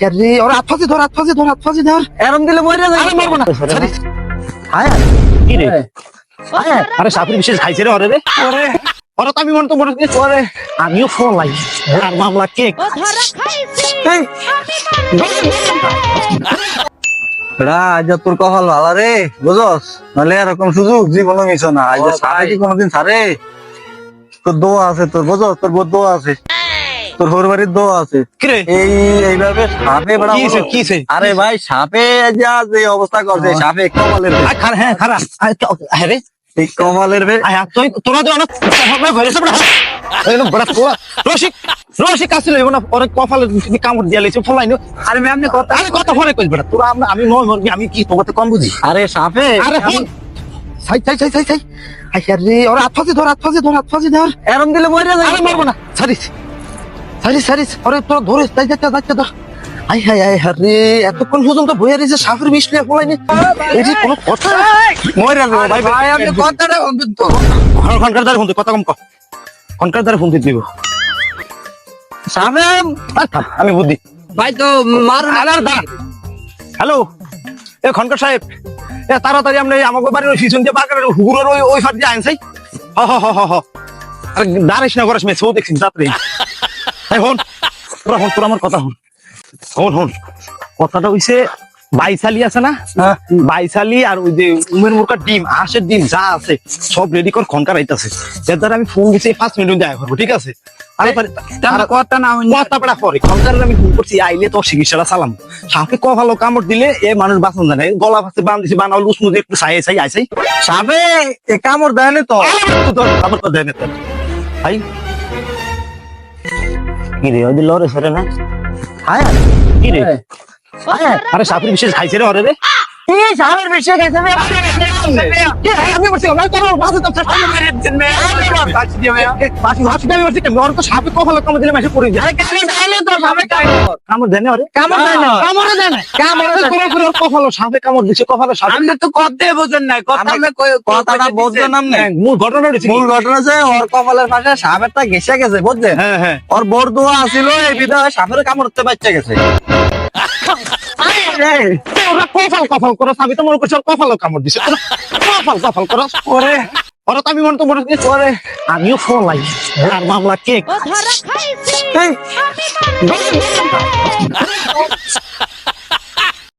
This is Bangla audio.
আরে ওর হাত ফাঁসি ধর, হাত ফাঁসি ধর, হাত ফাঁসি ধর। এরম দিলে মরে যাবে। আরে মারবো না। ছাড়িস। হায় কি রে? হায় আরে সাপের বিশেষ খাইছে রে ওরে রে। ওরে ওরে তো আমি মনে তো মনে হচ্ছে ওরে আমিও ফোন লাই আর মামলা কেক। এই এরা আজ তোর কপাল ভালো রে, বুঝছস? নাহলে এরকম সুযোগ জীবনে মিছ না। আজ সারে কি কোনোদিন সারে? তোর দোয়া আছে, তোর বুঝছস? তোর বহুত দোয়া আছে, তোর হোর বাড়ির দোয়া আছে। কি রে? এইভাবে সাপে বেড়া কি হইছে, কি হইছে? আরে ভাই সাপে যা যে অবস্থা করছে, সাপে কপালের আয় খারা, হ্যাঁ খারা। আয় রে এই কপালের বে আয় তুই তোরা তো অনেক কপালে ভরেছে বড়। এই না বড় তোরা রসিক রসিক আসলে না ওরে কপালে তুমি কামড় দিয়া লাইছো ফলাইনো। আরে ম্যাম নে কথা আরে কথা ফরে কইছ বড় তোরা আমি নয় মরবি আমি কি তোমাতে কম বুঝি। আরে সাপে আরে হন সাই সাই সাই সাই সাই আয় রে ওরে হাত ফাঁসি ধর, হাত ফাঁসি ধর, হাত ফাঁসি ধর। এরম দিলে মরে যাবে। আরে মারবো না। ছাড়িস ছাড়িস ছাড়িস ওরে তোরা ধরিস তাই যাচ্ছে যাচ্ছে ধর। আয় হায় আয় রে এতক্ষণ পর্যন্ত বইয়া রয়েছে সাপের বিষ নিয়ে ফলাইনি। এই যে কোনো কথা মরে যাবে ভাই ভাই আপনি কথাটা বন্ধু তো খনকার দ্বারা ফোন দিই কথা কম কর খনকার দ্বারা ফোন দিতে সাপে আমি বুদ্ধি ভাই তো মারুন। হ্যালো এ খনকার সাহেব এ তাড়াতাড়ি আপনি আমাকে বাড়ির ওই পিছন দিয়ে বাগানের হুগুরের ওই ফাট দিয়ে আনছাই হ হ হ হ হ আরে দাঁড়াইস না করিস মেয়ে সৌ দেখছিস রাত্রে হন তোরা হন তোরা আমার কথা হন হন হন কথাটা হইছে বাইশালি আছে না বাইশালি আর ওই যে উমের মুরকার ডিম হাঁসের ডিম যা আছে সব রেডি কর খনকার আইতাছে এর দ্বারা আমি ফোন দিছি 5 মিনিট দেখা করবো ঠিক আছে কথা না কথা পড়া পরে খনকারের আমি ফোন করছি আইলে তো চিকিৎসাটা চালাম সাপে কপালো কামড় দিলে এ মানুষ বাঁচন জানে গলা ফাঁসে বান দিছি বানাও লুস মুজে একটু সাই সাই আইসাই সাপে এ কামড় দেয় না তো। আবার তো দেয় না তো ভাই কি রে ওই লরে সরে না হায় কি রে হায় আরে সাপের বিশেষ খাইছে রে ওরে রে এই সাপের বিষয় গেছে বে। আমি বলছি ভাই তোমার বাসে তো বাঁচি দিয়ে ভাই। বাসি বাসি আমি বলছি ওর তো সাপে কপালো কামড় দিলে মাসে পড়ে যায় আরে কামড় দেয় না তো সাপে কামড়। কামড় দেয় না ওরে কামড় দেয় না। কামড় দেয় না কামড় দেয় না। করে কপালো সাপে কামড় দিছে কপালো সাপে আপনি তো কথাই বোঝেন না। কথা আমি কথাটা বুঝলেন না। মূল ঘটনা হয়েছে মূল ঘটনা যে ওর কপালের পাশে সাপেরটা ঘেসে গেছে, বুঝলেন? হ্যাঁ হ্যাঁ ওর বড় দোয়া আছিল এই বিধায় সাপের কামড়তে বাচ্চা গেছে। ওরা কপাল কপাল করো আমি তো মনে করছি ওর কপালও কামড় দিছে কপাল কপাল করো ওরে ওরা তো আমি মনে তো মনে করছি ওরে আমিও ফোন লাই আর মামলা কেক এই